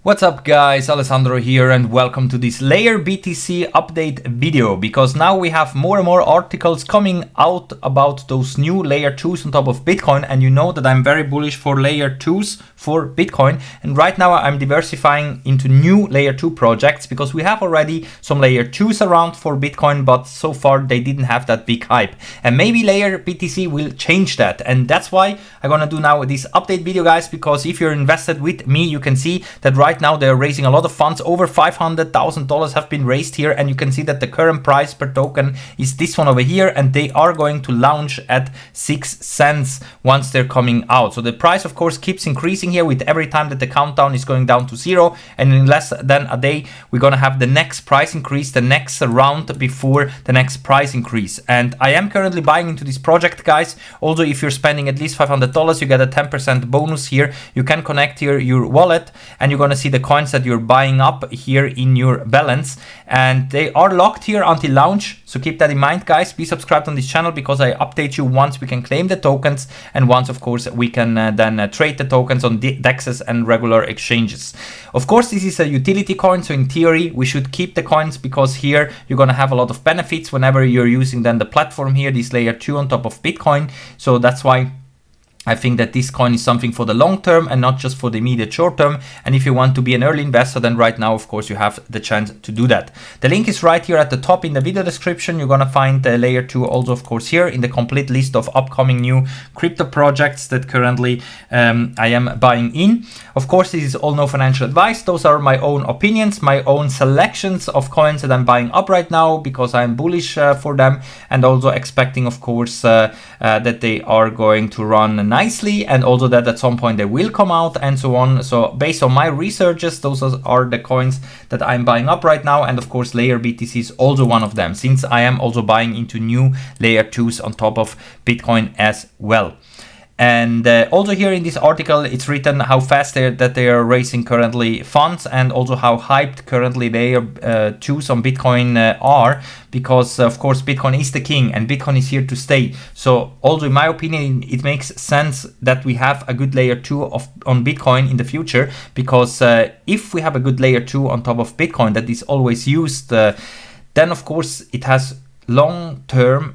What's up guys, Alessandro here and welcome to this LayerBTC update video, because now we have more and more articles coming out about those new layer 2s on top of Bitcoin, and you know that I'm very bullish for layer 2s for Bitcoin, and right now I'm diversifying into new layer 2 projects because we have already some layer 2s around for Bitcoin, but so far they didn't have that big hype, and maybe LayerBTC will change that, and that's why I'm gonna do now this update video guys, because if you're invested with me you can see that right now they're raising a lot of funds. Over $500,000 have been raised here, and you can see that the current price per token is this one over here, and they are going to launch at 6 cents once they're coming out. So the price of course keeps increasing here with every time that the countdown is going down to 0, and in less than a day we're gonna have the next price increase, the next round before the next price increase. And I am currently buying into this project guys. Also, if you're spending at least $500 you get a 10% bonus here. You can connect here your wallet and you're gonna see the coins that you're buying up here in your balance, and they are locked here until launch, so keep that in mind guys. Be subscribed on this channel because I update you once we can claim the tokens, and once of course we can then trade the tokens on DEXs and regular exchanges. Of course this is a utility coin, so in theory we should keep the coins because here you're gonna have a lot of benefits whenever you're using then the platform here, this layer 2 on top of Bitcoin. So that's why I think that this coin is something for the long term and not just for the immediate short term. And if you want to be an early investor, then right now, of course, you have the chance to do that. The link is right here at the top in the video description. You're going to find the layer 2 also, of course, here in the complete list of upcoming new crypto projects that currently I am buying in. Of course, this is all no financial advice. Those are my own opinions, my own selections of coins that I'm buying up right now because I'm bullish for them, and also expecting, of course, that they are going to run nicely, and also that at some point they will come out and so on. So based on my researches, those are the coins that I'm buying up right now, and of course LayerBTC is also one of them, since I am also buying into new layer 2s on top of Bitcoin as well. And also here in this article it's written how fast they are raising currently funds, and also how hyped currently layer 2s on Bitcoin are, because of course Bitcoin is the king and Bitcoin is here to stay. So also in my opinion it makes sense that we have a good layer 2 on Bitcoin in the future, because if we have a good layer 2 on top of Bitcoin that is always used, then of course it has long term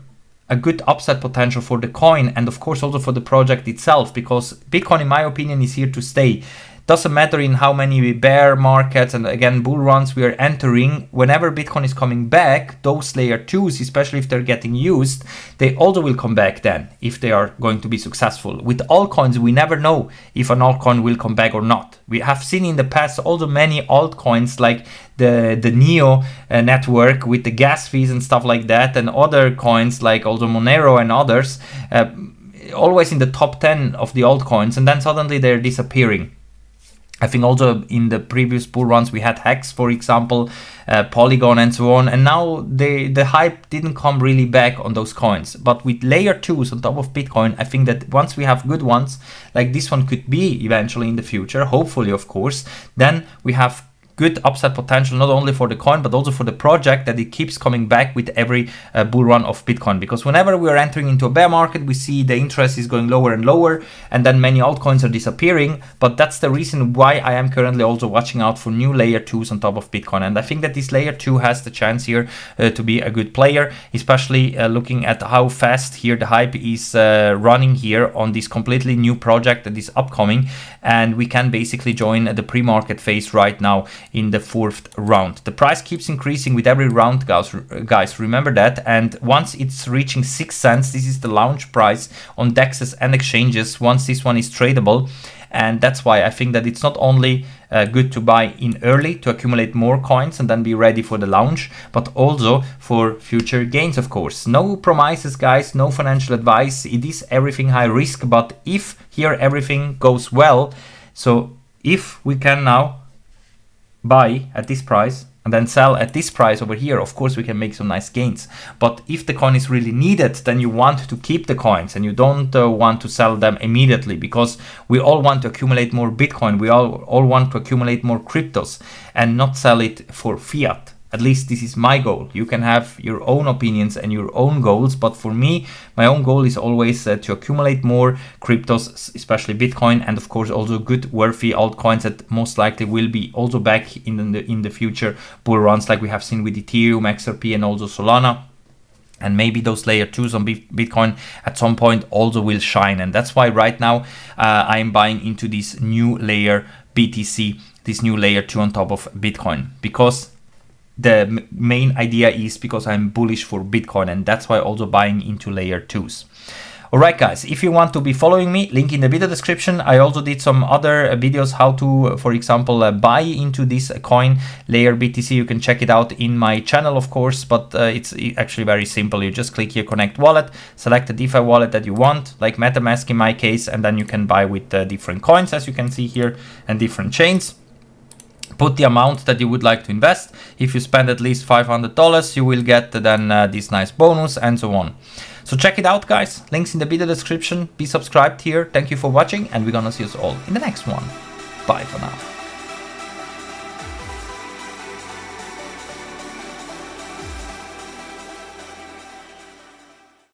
a good upside potential for the coin, and of course also for the project itself, because Bitcoin in my opinion is here to stay. Doesn't matter in how many bear markets and again bull runs we are entering, whenever Bitcoin is coming back, those layer 2s, especially if they're getting used, they also will come back then if they are going to be successful. With altcoins we never know if an altcoin will come back or not. We have seen in the past also many altcoins like the Neo network with the gas fees and stuff like that, and other coins like also Monero and others, always in the top 10 of the altcoins, and then suddenly they're disappearing. I think also in the previous bull runs we had Hex, for example, Polygon and so on, and now the hype didn't come really back on those coins. But with layer 2s on top of Bitcoin, I think that once we have good ones, like this one could be eventually in the future, hopefully of course, then we have good upside potential, not only for the coin but also for the project, that it keeps coming back with every bull run of Bitcoin. Because whenever we are entering into a bear market we see the interest is going lower and lower, and then many altcoins are disappearing. But that's the reason why I am currently also watching out for new layer 2s on top of Bitcoin, and I think that this layer 2 has the chance here to be a good player, especially looking at how fast here the hype is running here on this completely new project that is upcoming, and we can basically join the pre-market phase right now in the 4th round. The price keeps increasing with every round guys, remember that, and once it's reaching 6 cents, this is the launch price on DEXs and exchanges once this one is tradable. And that's why I think that it's not only good to buy in early to accumulate more coins and then be ready for the launch, but also for future gains, of course. No promises guys, no financial advice, it is everything high risk, but if here everything goes well, so if we can now buy at this price and then sell at this price over here, of course we can make some nice gains. But if the coin is really needed, then you want to keep the coins and you don't want to sell them immediately, because we all want to accumulate more Bitcoin, we all want to accumulate more cryptos and not sell it for fiat. At least this is my goal. You can have your own opinions and your own goals, but for me, my own goal is always to accumulate more cryptos, especially Bitcoin, and of course also good worthy altcoins that most likely will be also back in the future bull runs, like we have seen with Ethereum, XRP, and also Solana. And maybe those layer 2s on Bitcoin at some point also will shine. And that's why right now I am buying into this new LayerBTC, this new layer 2 on top of Bitcoin, because the main idea is because I'm bullish for Bitcoin, and that's why also buying into layer 2s. Alright guys, if you want to be following me, link in the video description. I also did some other videos how to, for example, buy into this coin, LayerBTC. You can check it out in my channel, of course, but it's actually very simple. You just click here, connect wallet, select the DeFi wallet that you want, like MetaMask in my case, and then you can buy with different coins, as you can see here, and different chains. Put the amount that you would like to invest. If you spend at least $500, you will get then this nice bonus and so on. So check it out, guys. Links in the video description. Be subscribed here. Thank you for watching, and we're gonna see us all in the next one. Bye for now.